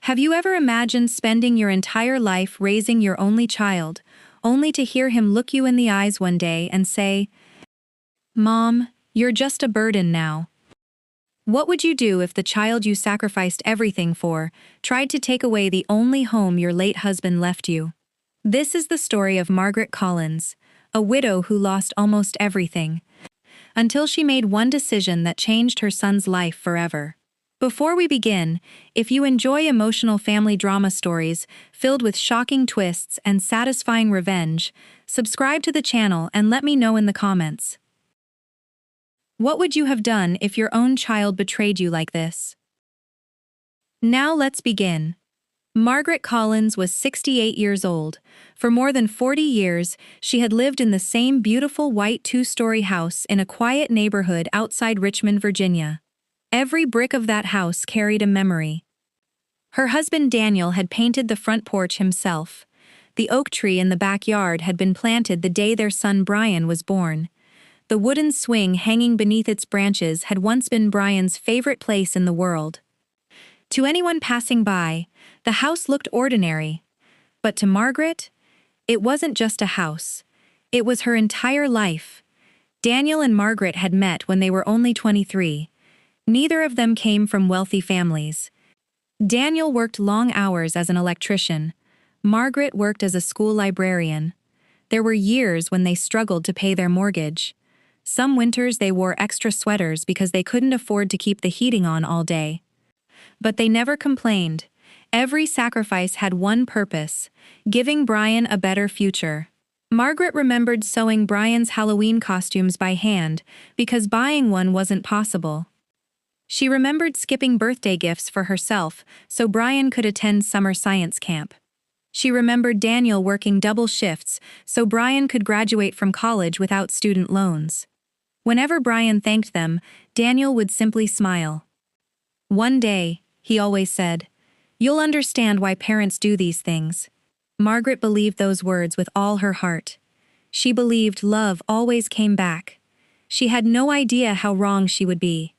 Have you ever imagined spending your entire life raising your only child, only to hear him look you in the eyes one day and say, "Mom, you're just a burden now"? What would you do if the child you sacrificed everything for tried to take away the only home your late husband left you? This is the story of Margaret Collins, a widow who lost almost everything, until she made one decision that changed her son's life forever. Before we begin, if you enjoy emotional family drama stories filled with shocking twists and satisfying revenge, subscribe to the channel and let me know in the comments. What would you have done if your own child betrayed you like this? Now let's begin. Margaret Collins was 68 years old. For more than 40 years, she had lived in the same beautiful white two-story house in a quiet neighborhood outside Richmond, Virginia. Every brick of that house carried a memory. Her husband Daniel had painted the front porch himself. The oak tree in the backyard had been planted the day their son Brian was born. The wooden swing hanging beneath its branches had once been Brian's favorite place in the world. To anyone passing by, the house looked ordinary. But to Margaret, it wasn't just a house. It was her entire life. Daniel and Margaret had met when they were only 23. Neither of them came from wealthy families. Daniel worked long hours as an electrician. Margaret worked as a school librarian. There were years when they struggled to pay their mortgage. Some winters they wore extra sweaters because they couldn't afford to keep the heating on all day. But they never complained. Every sacrifice had one purpose: giving Brian a better future. Margaret remembered sewing Brian's Halloween costumes by hand because buying one wasn't possible. She remembered skipping birthday gifts for herself so Brian could attend summer science camp. She remembered Daniel working double shifts so Brian could graduate from college without student loans. Whenever Brian thanked them, Daniel would simply smile. "One day," he always said, "you'll understand why parents do these things." Margaret believed those words with all her heart. She believed love always came back. She had no idea how wrong she would be.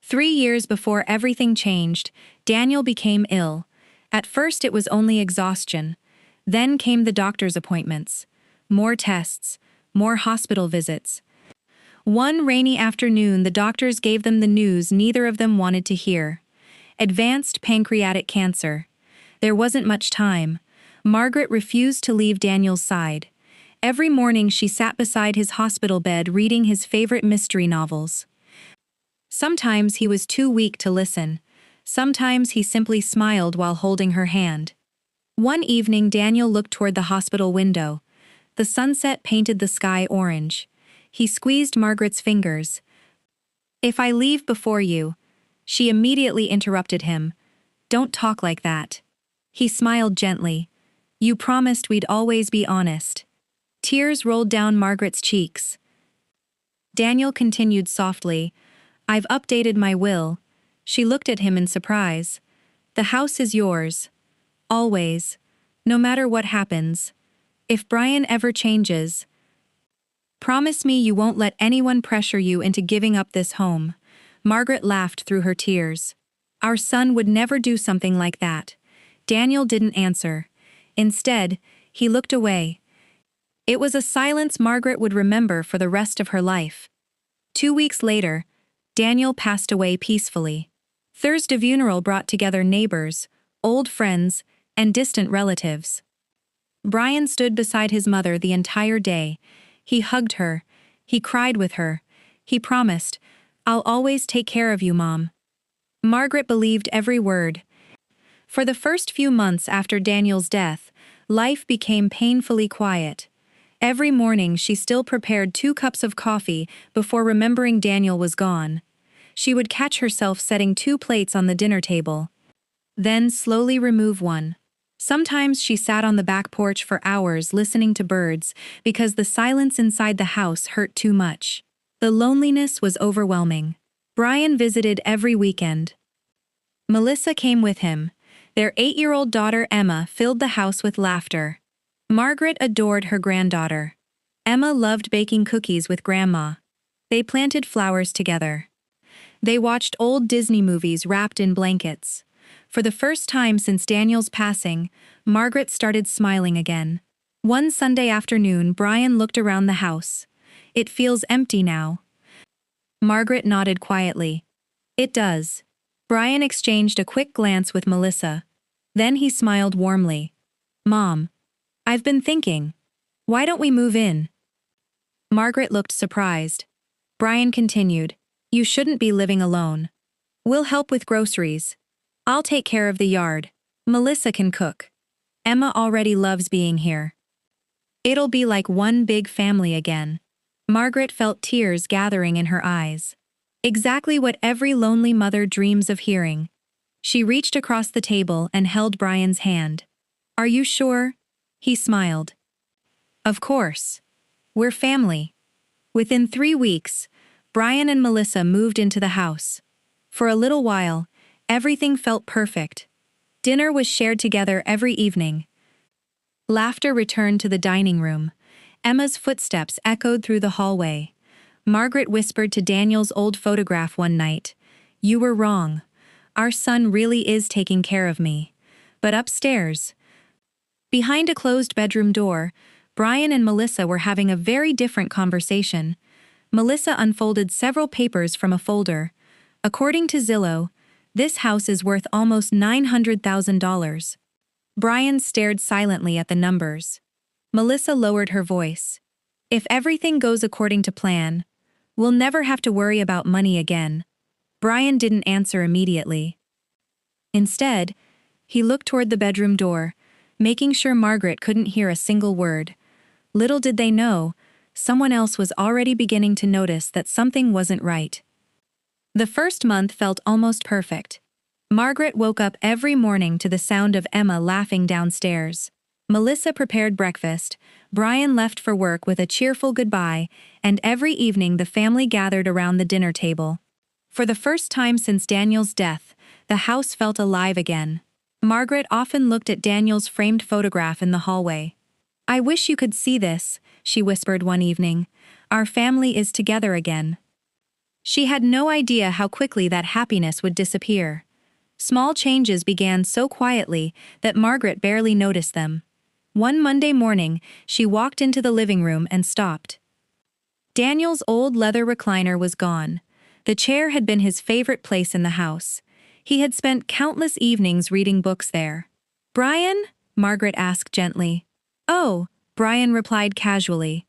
3 years before everything changed, Daniel became ill. At first it was only exhaustion. Then came the doctor's appointments. More tests. More hospital visits. One rainy afternoon the doctors gave them the news neither of them wanted to hear. Advanced pancreatic cancer. There wasn't much time. Margaret refused to leave Daniel's side. Every morning she sat beside his hospital bed reading his favorite mystery novels. Sometimes he was too weak to listen. Sometimes he simply smiled while holding her hand. One evening Daniel looked toward the hospital window. The sunset painted the sky orange. He squeezed Margaret's fingers. "If I leave before you..." She immediately interrupted him. "Don't talk like that." He smiled gently. "You promised we'd always be honest." Tears rolled down Margaret's cheeks. Daniel continued softly, "I've updated my will." She looked at him in surprise. "The house is yours. Always. No matter what happens. If Brian ever changes, promise me you won't let anyone pressure you into giving up this home." Margaret laughed through her tears. "Our son would never do something like that." Daniel didn't answer. Instead, he looked away. It was a silence Margaret would remember for the rest of her life. 2 weeks later, Daniel passed away peacefully. Thursday's funeral brought together neighbors, old friends, and distant relatives. Brian stood beside his mother the entire day. He hugged her. He cried with her. He promised, "I'll always take care of you, Mom." Margaret believed every word. For the first few months after Daniel's death, life became painfully quiet. Every morning she still prepared 2 cups of coffee before remembering Daniel was gone. She would catch herself setting 2 plates on the dinner table. Then slowly remove one. Sometimes she sat on the back porch for hours listening to birds because the silence inside the house hurt too much. The loneliness was overwhelming. Brian visited every weekend. Melissa came with him. Their 8-year-old daughter Emma filled the house with laughter. Margaret adored her granddaughter. Emma loved baking cookies with Grandma. They planted flowers together. They watched old Disney movies wrapped in blankets. For the first time since Daniel's passing, Margaret started smiling again. One Sunday afternoon, Brian looked around the house. "It feels empty now." Margaret nodded quietly. "It does." Brian exchanged a quick glance with Melissa. Then he smiled warmly. "Mom, I've been thinking. Why don't we move in?" Margaret looked surprised. Brian continued, "You shouldn't be living alone. We'll help with groceries. I'll take care of the yard. Melissa can cook. Emma already loves being here. It'll be like one big family again." Margaret felt tears gathering in her eyes. Exactly what every lonely mother dreams of hearing. She reached across the table and held Brian's hand. "Are you sure?" He smiled. "Of course. We're family." Within 3 weeks, Brian and Melissa moved into the house. For a little while, everything felt perfect. Dinner was shared together every evening. Laughter returned to the dining room. Emma's footsteps echoed through the hallway. Margaret whispered to Daniel's old photograph one night, "You were wrong. Our son really is taking care of me." But upstairs, behind a closed bedroom door, Brian and Melissa were having a very different conversation. Melissa unfolded several papers from a folder. "According to Zillow, this house is worth almost $900,000. Brian stared silently at the numbers. Melissa lowered her voice. "If everything goes according to plan, we'll never have to worry about money again." Brian didn't answer immediately. Instead, he looked toward the bedroom door, making sure Margaret couldn't hear a single word. Little did they know, someone else was already beginning to notice that something wasn't right. The first month felt almost perfect. Margaret woke up every morning to the sound of Emma laughing downstairs. Melissa prepared breakfast, Brian left for work with a cheerful goodbye, and every evening the family gathered around the dinner table. For the first time since Daniel's death, the house felt alive again. Margaret often looked at Daniel's framed photograph in the hallway. "I wish you could see this," she whispered one evening. "Our family is together again." She had no idea how quickly that happiness would disappear. Small changes began so quietly that Margaret barely noticed them. One Monday morning, she walked into the living room and stopped. Daniel's old leather recliner was gone. The chair had been his favorite place in the house. He had spent countless evenings reading books there. "Brian?" Margaret asked gently. "Oh," Brian replied casually.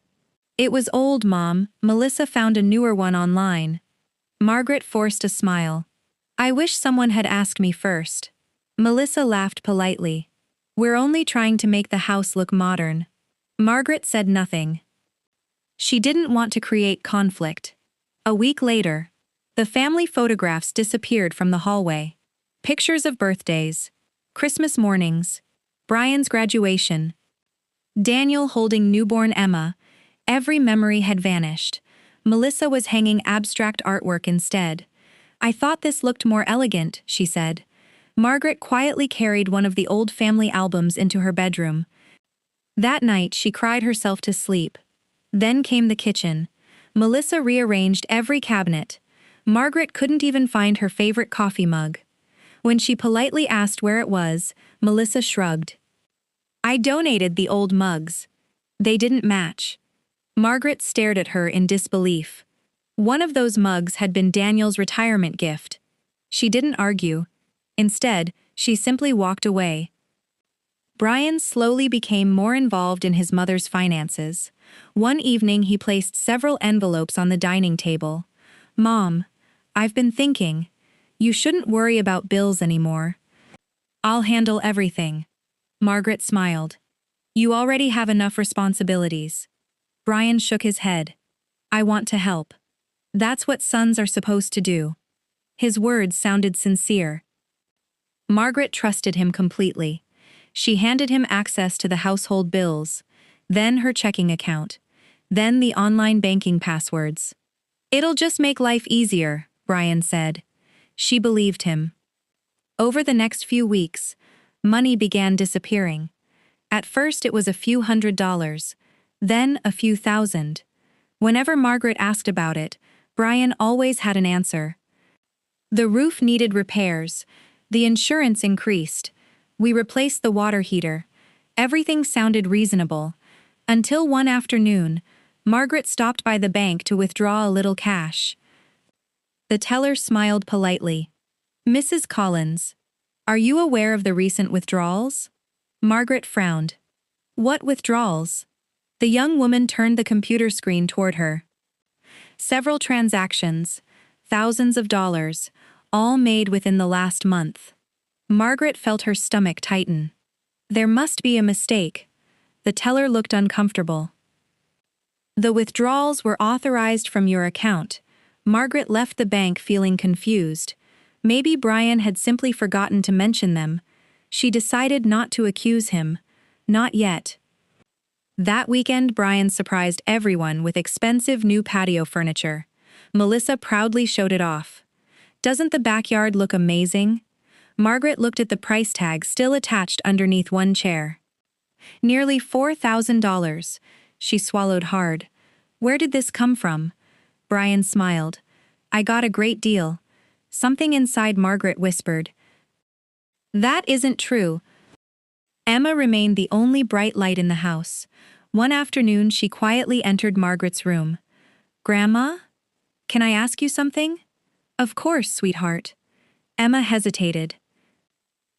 "It was old, Mom. Melissa found a newer one online." Margaret forced a smile. "I wish someone had asked me first." Melissa laughed politely. "We're only trying to make the house look modern." Margaret said nothing. She didn't want to create conflict. A week later, the family photographs disappeared from the hallway. Pictures of birthdays, Christmas mornings, Brian's graduation, Daniel holding newborn Emma, every memory had vanished. Melissa was hanging abstract artwork instead. "I thought this looked more elegant," she said. Margaret quietly carried one of the old family albums into her bedroom. That night she cried herself to sleep. Then came the kitchen. Melissa rearranged every cabinet. Margaret couldn't even find her favorite coffee mug. When she politely asked where it was, Melissa shrugged. "I donated the old mugs. They didn't match." Margaret stared at her in disbelief. One of those mugs had been Daniel's retirement gift. She didn't argue. Instead, she simply walked away. Brian slowly became more involved in his mother's finances. One evening he placed several envelopes on the dining table. "Mom, I've been thinking. You shouldn't worry about bills anymore. I'll handle everything." Margaret smiled. "You already have enough responsibilities." Brian shook his head. "I want to help. That's what sons are supposed to do." His words sounded sincere. Margaret trusted him completely. She handed him access to the household bills, then her checking account, then the online banking passwords. "It'll just make life easier," Brian said. She believed him. Over the next few weeks, money began disappearing. At first it was a few $100s, then a few thousand. Whenever Margaret asked about it, Brian always had an answer. The roof needed repairs, The insurance increased. We replaced the water heater. Everything sounded reasonable. Until one afternoon, Margaret stopped by the bank to withdraw a little cash. The teller smiled politely. "Mrs. Collins, are you aware of the recent withdrawals?" Margaret frowned. "What withdrawals?" The young woman turned the computer screen toward her. "Several transactions, thousands of dollars, all made within the last month." Margaret felt her stomach tighten. There must be a mistake. The teller looked uncomfortable. "The withdrawals were authorized from your account." Margaret left the bank feeling confused. Maybe Brian had simply forgotten to mention them. She decided not to accuse him. Not yet. That weekend, Brian surprised everyone with expensive new patio furniture. Melissa proudly showed it off. "Doesn't the backyard look amazing?" Margaret looked at the price tag still attached underneath one chair. "Nearly $4,000. She swallowed hard. "Where did this come from?" Brian smiled. "I got a great deal." Something inside Margaret whispered, "That isn't true." Emma remained the only bright light in the house. One afternoon she quietly entered Margaret's room. "Grandma? Can I ask you something?" "Of course, sweetheart." Emma hesitated.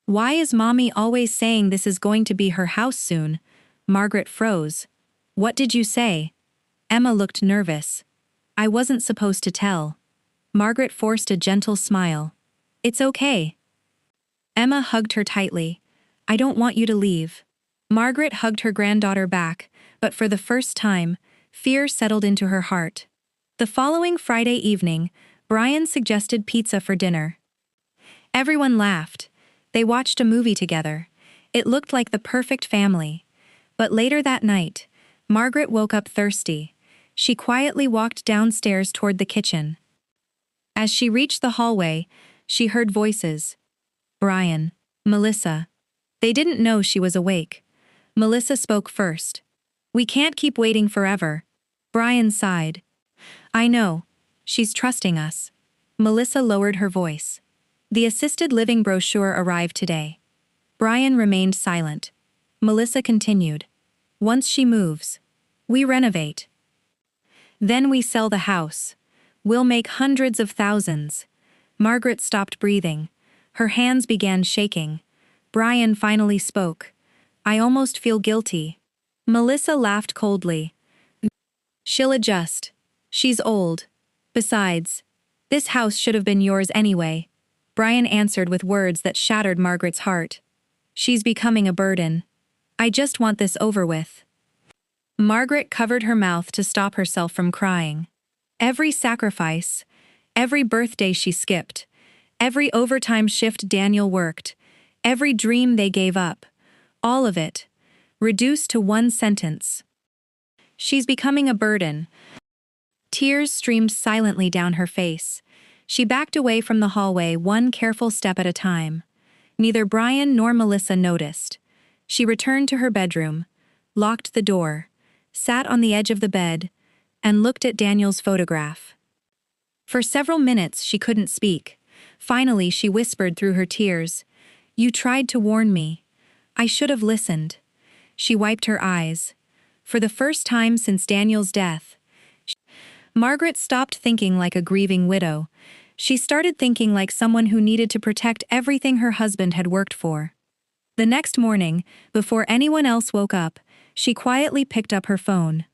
"Why is Mommy always saying this is going to be her house soon?" Margaret froze. "What did you say?" Emma looked nervous. "I wasn't supposed to tell." Margaret forced a gentle smile. "It's okay." Emma hugged her tightly. "I don't want you to leave." Margaret hugged her granddaughter back, but for the first time, fear settled into her heart. The following Friday evening, Brian suggested pizza for dinner. Everyone laughed. They watched a movie together. It looked like the perfect family. But later that night, Margaret woke up thirsty. She quietly walked downstairs toward the kitchen. As she reached the hallway, she heard voices. Brian, Melissa. They didn't know she was awake. Melissa spoke first. "We can't keep waiting forever." Brian sighed. "I know. She's trusting us." Melissa lowered her voice. "The assisted living brochure arrived today." Brian remained silent. Melissa continued. "Once she moves, we renovate. Then we sell the house. We'll make hundreds of thousands." Margaret stopped breathing. Her hands began shaking. Brian finally spoke. "I almost feel guilty." Melissa laughed coldly. "She'll adjust. She's old. Besides, this house should have been yours anyway." Brian answered with words that shattered Margaret's heart. "She's becoming a burden. I just want this over with." Margaret covered her mouth to stop herself from crying. Every sacrifice, every birthday she skipped, every overtime shift Daniel worked, every dream they gave up, all of it, reduced to one sentence. "She's becoming a burden." Tears streamed silently down her face. She backed away from the hallway one careful step at a time. Neither Brian nor Melissa noticed. She returned to her bedroom, locked the door, sat on the edge of the bed, and looked at Daniel's photograph. For several minutes she couldn't speak. Finally she whispered through her tears, "You tried to warn me. I should have listened." She wiped her eyes. For the first time since Daniel's death, Margaret stopped thinking like a grieving widow. She started thinking like someone who needed to protect everything her husband had worked for. The next morning, before anyone else woke up, she quietly picked up her phone.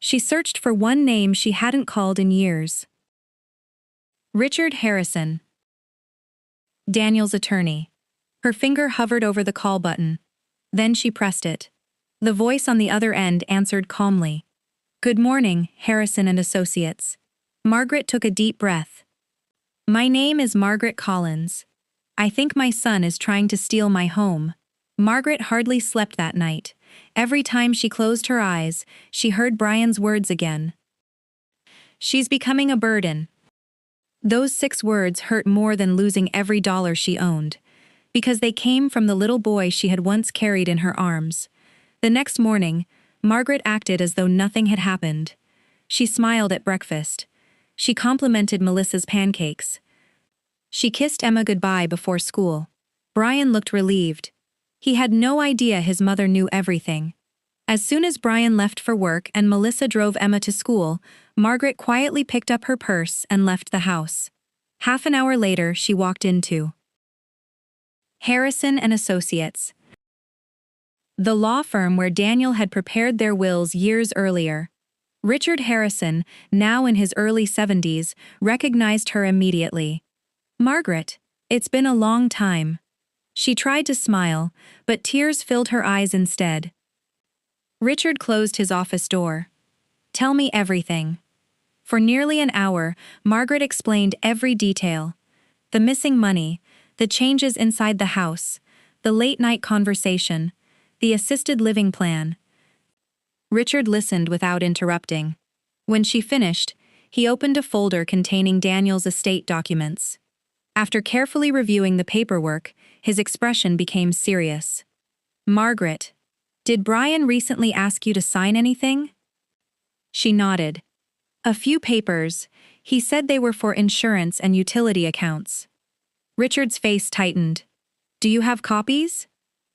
She searched for one name she hadn't called in years. Richard Harrison. Daniel's attorney. Her finger hovered over the call button. Then she pressed it. The voice on the other end answered calmly. "Good morning, Harrison and Associates." Margaret took a deep breath. "My name is Margaret Collins. I think my son is trying to steal my home." Margaret hardly slept that night. Every time she closed her eyes, she heard Brian's words again. "She's becoming a burden." Those 6 words hurt more than losing every dollar she owned, because they came from the little boy she had once carried in her arms. The next morning, Margaret acted as though nothing had happened. She smiled at breakfast. She complimented Melissa's pancakes. She kissed Emma goodbye before school. Brian looked relieved. He had no idea his mother knew everything. As soon as Brian left for work and Melissa drove Emma to school, Margaret quietly picked up her purse and left the house. Half an hour later, she walked into Harrison and Associates, the law firm where Daniel had prepared their wills years earlier. Richard Harrison, now in his early 70s, recognized her immediately. "Margaret, it's been a long time." She tried to smile, but tears filled her eyes instead. Richard closed his office door. "Tell me everything." For nearly an hour, Margaret explained every detail. The missing money, the changes inside the house, the late-night conversation, the assisted living plan. Richard listened without interrupting. When she finished, he opened a folder containing Daniel's estate documents. After carefully reviewing the paperwork, his expression became serious. "Margaret, did Brian recently ask you to sign anything?" She nodded. "A few papers. He said they were for insurance and utility accounts." Richard's face tightened. "Do you have copies?"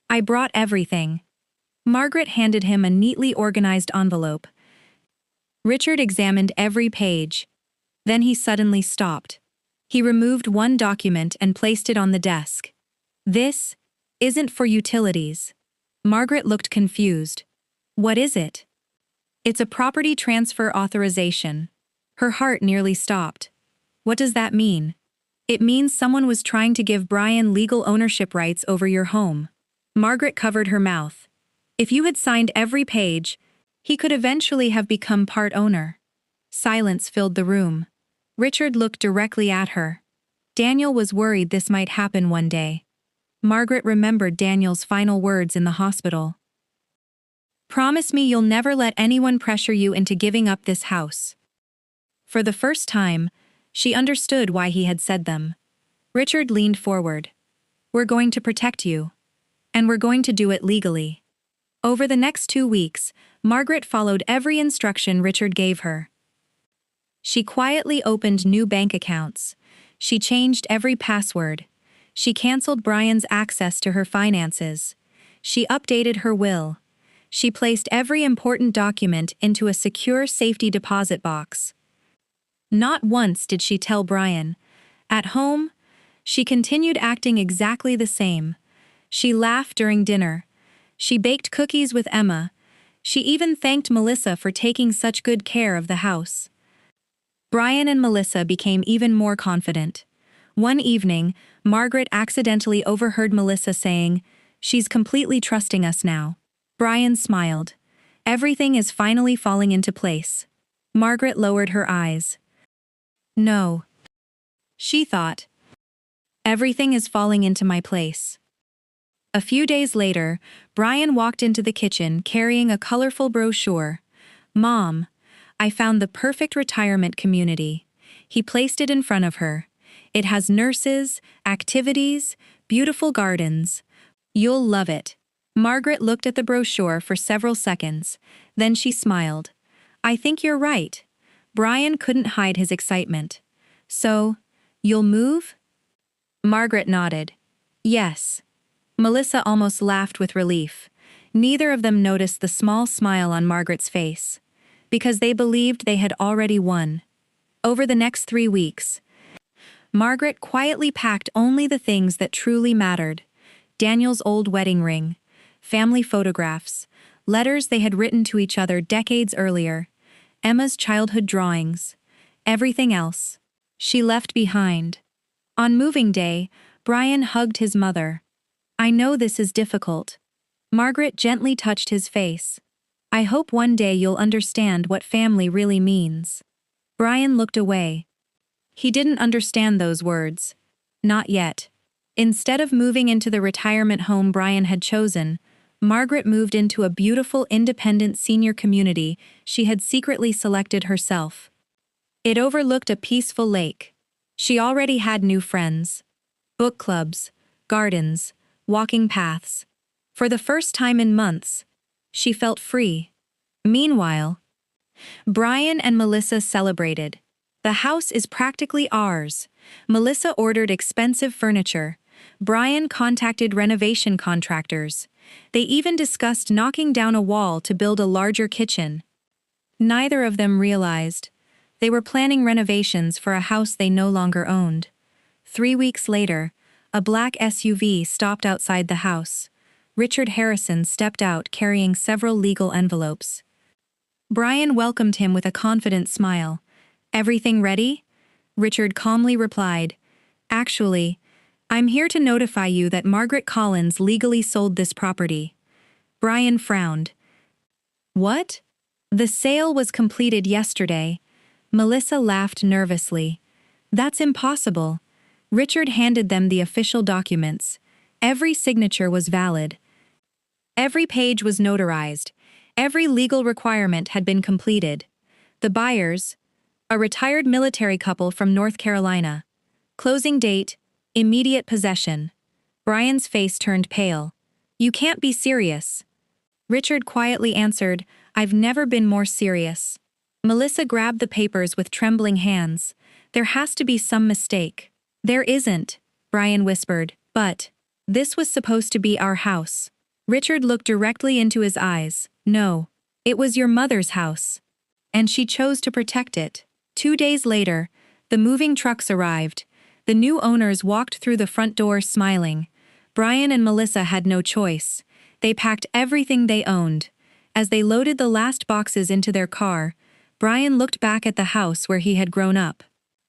"I brought everything." Margaret handed him a neatly organized envelope. Richard examined every page. Then he suddenly stopped. He removed one document and placed it on the desk. "This isn't for utilities." Margaret looked confused. "What is it?" "It's a property transfer authorization." Her heart nearly stopped. "What does that mean?" "It means someone was trying to give Brian legal ownership rights over your home." Margaret covered her mouth. "If you had signed every page, he could eventually have become part owner." Silence filled the room. Richard looked directly at her. Daniel was worried this might happen one day. Margaret remembered Daniel's final words in the hospital. "Promise me you'll never let anyone pressure you into giving up this house." For the first time, she understood why he had said them. Richard leaned forward. "We're going to protect you. And we're going to do it legally." Over the next 2 weeks, Margaret followed every instruction Richard gave her. She quietly opened new bank accounts. She changed every password. She canceled Brian's access to her finances. She updated her will. She placed every important document into a secure safety deposit box. Not once did she tell Brian. At home, she continued acting exactly the same. She laughed during dinner. She baked cookies with Emma. She even thanked Melissa for taking such good care of the house. Brian and Melissa became even more confident. One evening, Margaret accidentally overheard Melissa saying, "She's completely trusting us now." Brian smiled. "Everything is finally falling into place." Margaret lowered her eyes. "No," she thought. "Everything is falling into my place." A few days later, Brian walked into the kitchen carrying a colorful brochure. "Mom, I found the perfect retirement community." He placed it in front of her. "It has nurses, activities, beautiful gardens. You'll love it." Margaret looked at the brochure for several seconds. Then she smiled. "I think you're right." Brian couldn't hide his excitement. "So, you'll move?" Margaret nodded. "Yes." Melissa almost laughed with relief. Neither of them noticed the small smile on Margaret's face. Because they believed they had already won. Over the next 3 weeks, Margaret quietly packed only the things that truly mattered. Daniel's old wedding ring, family photographs, letters they had written to each other decades earlier, Emma's childhood drawings. Everything else she left behind. On moving day, Brian hugged his mother. "I know this is difficult." Margaret gently touched his face. "I hope one day you'll understand what family really means." Brian looked away. He didn't understand those words. Not yet. Instead of moving into the retirement home Brian had chosen, Margaret moved into a beautiful independent senior community she had secretly selected herself. It overlooked a peaceful lake. She already had new friends. Book clubs, gardens, walking paths. For the first time in months, she felt free. Meanwhile, Brian and Melissa celebrated. "The house is practically ours." Melissa ordered expensive furniture. Brian contacted renovation contractors. They even discussed knocking down a wall to build a larger kitchen. Neither of them realized they were planning renovations for a house they no longer owned. 3 weeks later, a black SUV stopped outside the house. Richard Harrison stepped out carrying several legal envelopes. Brian welcomed him with a confident smile. "Everything ready?" Richard calmly replied, "Actually, I'm here to notify you that Margaret Collins legally sold this property." Brian frowned. "What?" "The sale was completed yesterday." Melissa laughed nervously. "That's impossible." Richard handed them the official documents. Every signature was valid. Every page was notarized. Every legal requirement had been completed. The buyers, a retired military couple from North Carolina. Closing date, immediate possession. Brian's face turned pale. "You can't be serious." Richard quietly answered, "I've never been more serious." Melissa grabbed the papers with trembling hands. "There has to be some mistake." "There isn't," Brian whispered, "but this was supposed to be our house." Richard looked directly into his eyes. "No, it was your mother's house. And she chose to protect it." 2 days later, the moving trucks arrived. The new owners walked through the front door smiling. Brian and Melissa had no choice. They packed everything they owned. As they loaded the last boxes into their car, Brian looked back at the house where he had grown up.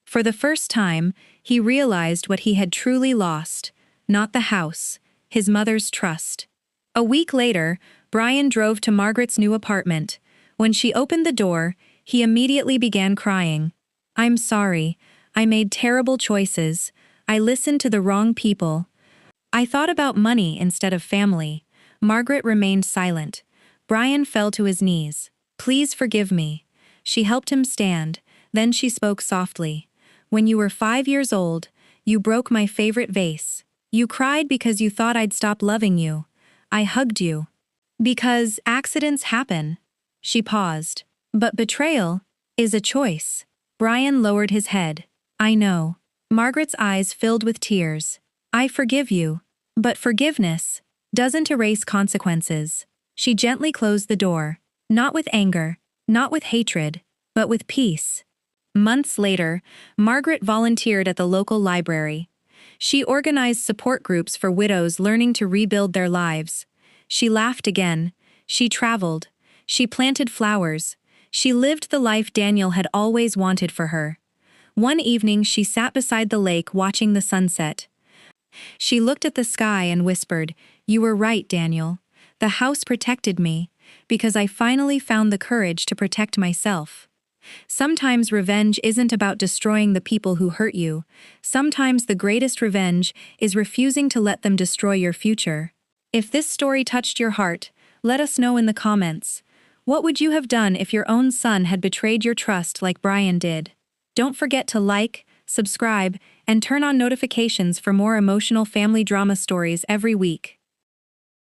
For the first time, he realized what he had truly lost. Not the house, his mother's trust. A week later, Brian drove to Margaret's new apartment. When she opened the door, he immediately began crying. "I'm sorry. I made terrible choices. I listened to the wrong people. I thought about money instead of family." Margaret remained silent. Brian fell to his knees. "Please forgive me." She helped him stand. Then she spoke softly. "When you were 5 years old, you broke my favorite vase. You cried because you thought I'd stop loving you. I hugged you. Because accidents happen." She paused. "But betrayal is a choice." Brian lowered his head. "I know." Margaret's eyes filled with tears. "I forgive you. But forgiveness doesn't erase consequences." She gently closed the door. Not with anger, not with hatred, but with peace. Months later, Margaret volunteered at the local library. She organized support groups for widows learning to rebuild their lives. She laughed again. She traveled. She planted flowers. She lived the life Daniel had always wanted for her. One evening, she sat beside the lake watching the sunset. She looked at the sky and whispered, "You were right, Daniel. The house protected me, because I finally found the courage to protect myself." Sometimes revenge isn't about destroying the people who hurt you. Sometimes the greatest revenge is refusing to let them destroy your future. If this story touched your heart, let us know in the comments. What would you have done if your own son had betrayed your trust like Brian did? Don't forget to like, subscribe, and turn on notifications for more emotional family drama stories every week.